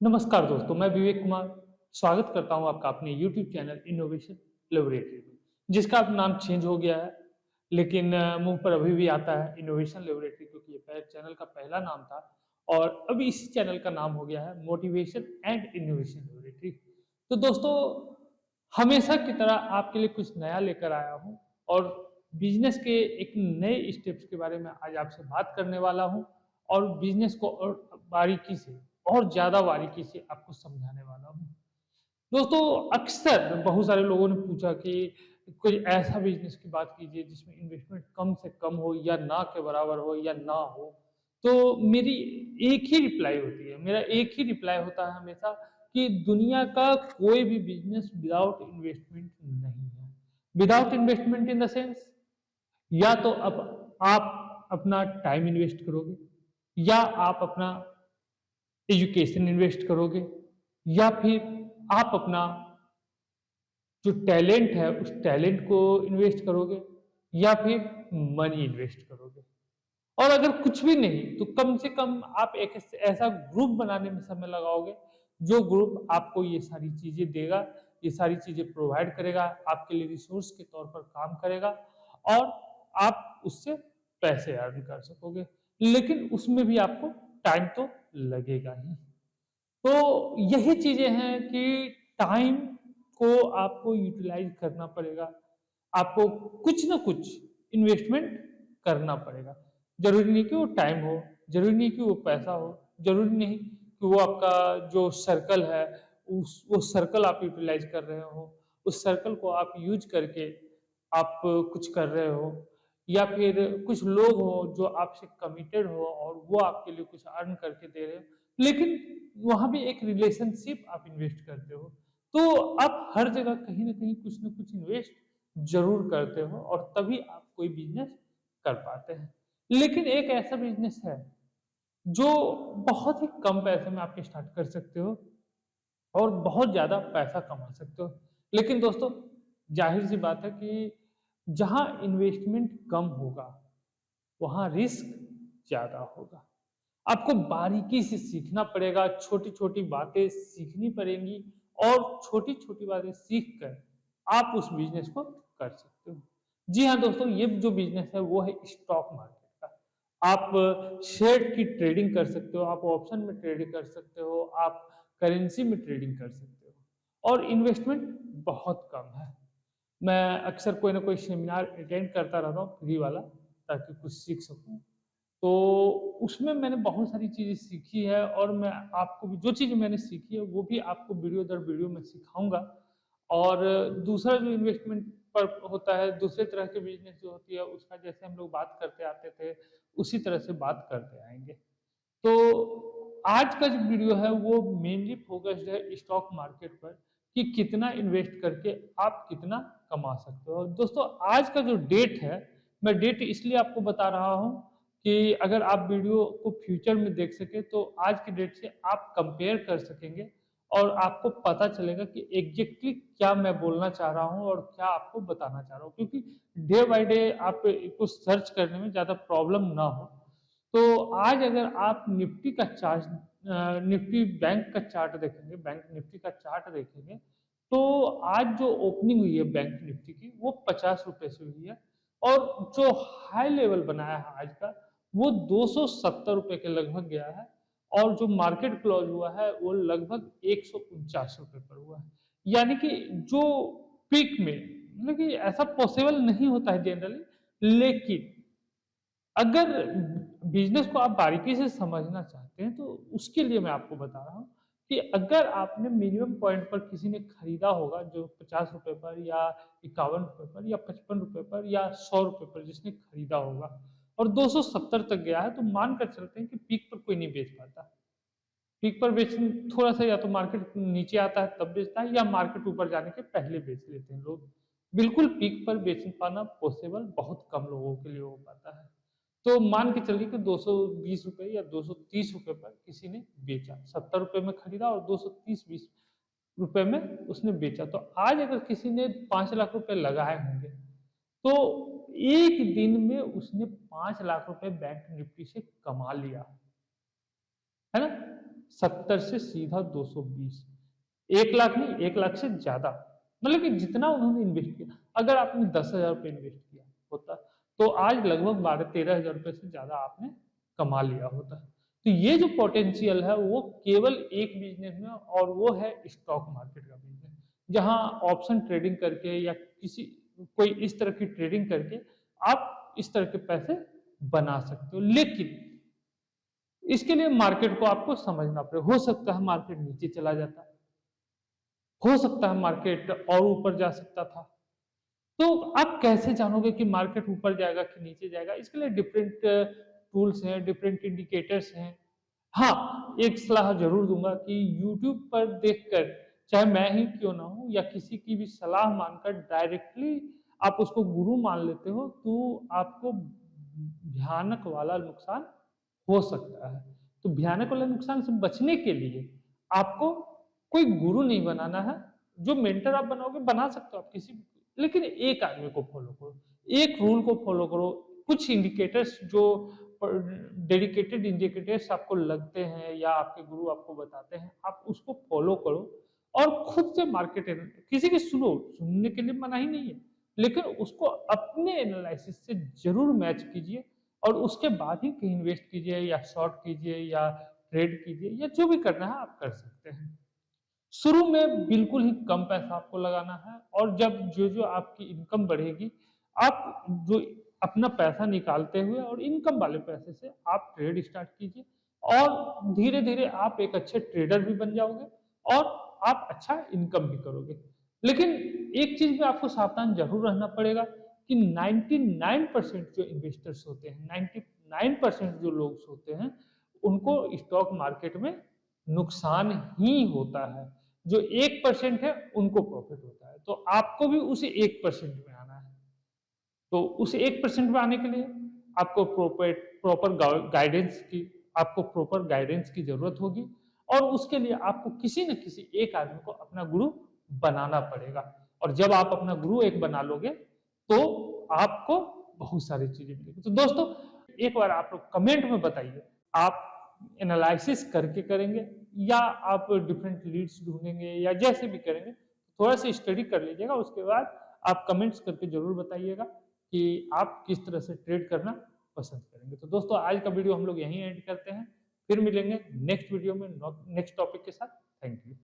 नमस्कार दोस्तों, मैं विवेक कुमार स्वागत करता हूं आपका अपने YouTube चैनल इनोवेशन लेबोरेटरी में, जिसका अब नाम चेंज हो गया है। लेकिन मुंह पर अभी भी आता है इनोवेशन लेबोरेटरी, क्योंकि ये चैनल का पहला नाम था और अभी इसी चैनल का नाम हो गया है मोटिवेशन एंड इनोवेशन लेबोरेटरी। तो दोस्तों, हमेशा की तरह आपके लिए कुछ नया लेकर आया हूं और बिजनेस के एक नए स्टेप्स के बारे में आज आपसे बात करने वाला हूं और बिजनेस को और बारीकी से और ज़्यादा बारीकी से आपको समझाने वाला हूँ। दोस्तों, अक्सर बहुत सारे लोगों ने पूछा कि कोई ऐसा बिज़नेस की बात कीजिए जिसमें इन्वेस्टमेंट कम से कम हो या ना के बराबर हो या ना हो। तो मेरी एक ही रिप्लाई होती है, मेरा एक ही रिप्लाई होता है हमेशा कि दुनिया का कोई भी बिज़नेस विदाउट इन्वेस्टमेंट नहीं है। Without investment in the sense, या तो अब आप अपना टाइम इन्वेस्ट करोगे या आप अपना एजुकेशन इन्वेस्ट करोगे या फिर आप अपना जो टैलेंट है उस टैलेंट को इन्वेस्ट करोगे या फिर मनी इन्वेस्ट करोगे। और अगर कुछ भी नहीं तो कम से कम आप एक ऐसा ग्रुप बनाने में समय लगाओगे जो ग्रुप आपको ये सारी चीजें देगा, ये सारी चीजें प्रोवाइड करेगा, आपके लिए रिसोर्स के तौर पर काम करेगा और आप उससे पैसे अर्न कर सकोगे। लेकिन उसमें भी आपको टाइम तो लगेगा ही। तो यही चीज़ें हैं कि टाइम को आपको यूटिलाइज़ करना पड़ेगा। आपको कुछ ना कुछ इन्वेस्टमेंट करना पड़ेगा। ज़रूरी नहीं कि वो टाइम हो, ज़रूरी नहीं कि वो पैसा हो, ज़रूरी नहीं कि वो आपका जो सर्कल है, उस वो सर्कल आप यूटिलाइज़ कर रहे हो, उस सर्कल को आप यूज़ करके आप कुछ कर रहे हो या फिर कुछ लोग हो जो आपसे कमिटेड हो और वो आपके लिए कुछ अर्न करके दे रहे हो। लेकिन वहाँ भी एक रिलेशनशिप आप इन्वेस्ट करते हो। तो आप हर जगह कहीं न कहीं कुछ न कुछ इन्वेस्ट ज़रूर करते हो और तभी आप कोई बिज़नेस कर पाते हैं। लेकिन एक ऐसा बिज़नेस है जो बहुत ही कम पैसे में आप स्टार्ट कर सकते हो और बहुत ज़्यादा पैसा कमा सकते हो। लेकिन दोस्तों, ज़ाहिर-सी बात है कि जहाँ इन्वेस्टमेंट कम होगा, वहाँ रिस्क ज़्यादा होगा। आपको बारीकी से सीखना पड़ेगा, छोटी-छोटी बातें सीखनी पड़ेंगी और छोटी-छोटी बातें सीख कर आप उस बिज़नेस को कर सकते हो। जी हाँ दोस्तों, ये जो बिज़नेस है वो है स्टॉक मार्केट का। आप शेयर की ट्रेडिंग कर सकते हो, आप ऑप्शन में ट्रेडिंग कर सकते हो, आप करेंसी में ट्रेडिंग कर सकते हो और इन्वेस्टमेंट बहुत कम है। मैं अक्सर कोई ना कोई सेमिनार अटेंड करता रहता हूँ फ्री वाला, ताकि कुछ सीख सकूँ। तो उसमें मैंने बहुत सारी चीज़ें सीखी है और मैं आपको भी जो चीज़ें मैंने सीखी है वो भी आपको वीडियो दर वीडियो में सिखाऊँगा। और दूसरा जो इन्वेस्टमेंट पर होता है, दूसरे तरह के बिज़नेस जो होती है उसका जैसे हम लोग बात करते आते थे, उसी तरह से बात करते आएँगे। तो आज का जो वीडियो है वो मेनली फ़ोकस्ड है स्टॉक मार्केट पर कि कितना इन्वेस्ट करके आप कितना कमा सकते हो। दोस्तों, आज का जो डेट है, मैं डेट इसलिए आपको बता रहा हूँ कि अगर आप वीडियो को फ्यूचर में देख सकें तो आज की डेट से आप कंपेयर कर सकेंगे और आपको पता चलेगा कि एग्ज़ैक्टली क्या मैं बोलना चाह रहा हूँ और क्या आपको बताना चाह रहा हूँ। क्योंकि डे बाय डे आप इसको सर्च करने में ज़्यादा प्रॉब्लम ना हो। तो आज अगर आप निफ्टी बैंक का चार्ट देखेंगे, बैंक निफ्टी का चार्ट देखेंगे, तो आज जो ओपनिंग हुई है बैंक निफ्टी की वो ₹50 से हुई है और जो हाई लेवल बनाया है आज का, वो ₹270 के लगभग गया है और जो मार्केट क्लोज हुआ है वो लगभग ₹149 पर हुआ है। यानी कि जो पीक में, मतलब कि ऐसा पॉसिबल नहीं होता है जनरली, लेकिन अगर बिज़नेस को आप बारीकी से समझना चाहते हैं, तो उसके लिए मैं आपको बता रहा हूँ कि अगर आपने मिनिमम पॉइंट पर किसी ने खरीदा होगा जो ₹50 पर या ₹51 पर या ₹55 पर या ₹100 पर जिसने खरीदा होगा और 270 तक गया है, तो मान कर चलते हैं कि पीक पर कोई नहीं बेच पाता। पीक पर बेचने थोड़ा-सा या तो मार्केट नीचे आता है तब बेचता है या मार्केट ऊपर जाने के पहले बेच लेते हैं लोग। बिल्कुल पीक पर बेच पाना पॉसिबल बहुत कम लोगों के लिए हो पाता है। तो मान के चलिए कि ₹220 या ₹230 पर किसी ने बेचा, ₹70 में खरीदा और 230-20 रुपए में उसने बेचा। तो आज अगर किसी ने 5 लाख रुपए लगाए होंगे, तो 1 दिन में उसने 5 लाख रुपए बैंक निफ्टी से कमा लिया, है ना? 70 से सीधा 220, 1 लाख नहीं, 1 लाख से ज़्यादा। मतलब कि जितना उन्होंने इन्वेस्ट किया, अगर आपने 10,000 रुपए इन्वेस्ट किया होता, तो आज लगभग 12-13,000 रुपए से ज़्यादा आपने कमा लिया होता। तो ये जो पोटेंशियल है वो केवल एक बिज़नेस में, और वो है स्टॉक मार्केट का बिज़नेस। जहाँ ऑप्शन ट्रेडिंग करके या किसी कोई इस तरह की ट्रेडिंग करके आप इस तरह के पैसे बना सकते हो। लेकिन इसके लिए मार्केट को आपको समझना पड़ेगा। हो सकता है मार्केट नीचे चला जाता, हो सकता है मार्केट और ऊपर जा सकता था। तो आप कैसे जानोगे कि मार्केट ऊपर जाएगा कि नीचे जाएगा? इसके लिए डिफरेंट टूल्स हैं, डिफरेंट इंडिकेटर्स हैं। हाँ, एक सलाह ज़रूर दूँगा कि यूट्यूब पर देखकर, चाहे मैं ही क्यों ना हूँ या किसी की भी सलाह मानकर डायरेक्टली आप उसको गुरु मान लेते हो, तो आपको भयानक वाला नुकसान हो सकता है। तो भयानक वाले नुकसान से बचने के लिए आपको कोई गुरु नहीं बनाना है। जो मेंटर आप बनाओगे, बना सकते हो आप किसी भी, लेकिन एक आदमी को फॉलो करो, एक रूल को फॉलो करो। कुछ इंडिकेटर्स जो डेडिकेटेड इंडिकेटर्स आपको लगते हैं या आपके गुरु आपको बताते हैं, आप उसको फॉलो करो और खुद से मार्केट किसी की सुनो, सुनने के लिए मना ही नहीं है, लेकिन उसको अपने एनालिसिस से ज़रूर मैच कीजिए और उसके बाद ही कहीं इन्वेस्ट कीजिए या शॉर्ट कीजिए या ट्रेड कीजिए या जो भी करना है आप कर सकते हैं। शुरू में बिल्कुल ही कम पैसा आपको लगाना है, और जब जो आपकी इनकम बढ़ेगी, आप जो अपना पैसा निकालते हुए और इनकम वाले पैसे से आप ट्रेड स्टार्ट कीजिए, और धीरे-धीरे आप एक अच्छे ट्रेडर भी बन जाओगे और आप अच्छा इनकम भी करोगे। लेकिन एक चीज़ में आपको सावधान ज़रूर रहना पड़ेगा कि 99% जो इन्वेस्टर्स होते हैं, 99% जो लोग होते हैं, उनको स्टॉक मार्केट में नुकसान ही होता है। जो 1% है उनको प्रॉफ़िट होता है। तो आपको भी उसी 1% में आना है। तो उस 1% में आने के लिए आपको प्रॉपर गाइडेंस की ज़रूरत होगी, और उसके लिए आपको किसी न किसी एक आदमी को अपना गुरु बनाना पड़ेगा। और जब आप अपना गुरु एक बना लोगे, तो आपको बहुत सारी चीज़ें मिलेंगी। तो दोस्तों, एक बार आप लोग कमेंट में बताइए, आप एनालिसिस करके करेंगे या आप डिफरेंट लीड्स ढूँढेंगे या जैसे भी करेंगे, थोड़ा-सा स्टडी कर लीजिएगा, उसके बाद आप कमेंट्स करके ज़रूर बताइएगा कि आप किस तरह से ट्रेड करना पसंद करेंगे। तो दोस्तों, आज का वीडियो हम लोग यहीं एंड करते हैं। फिर मिलेंगे नेक्स्ट वीडियो में नेक्स्ट टॉपिक के साथ। Thank you.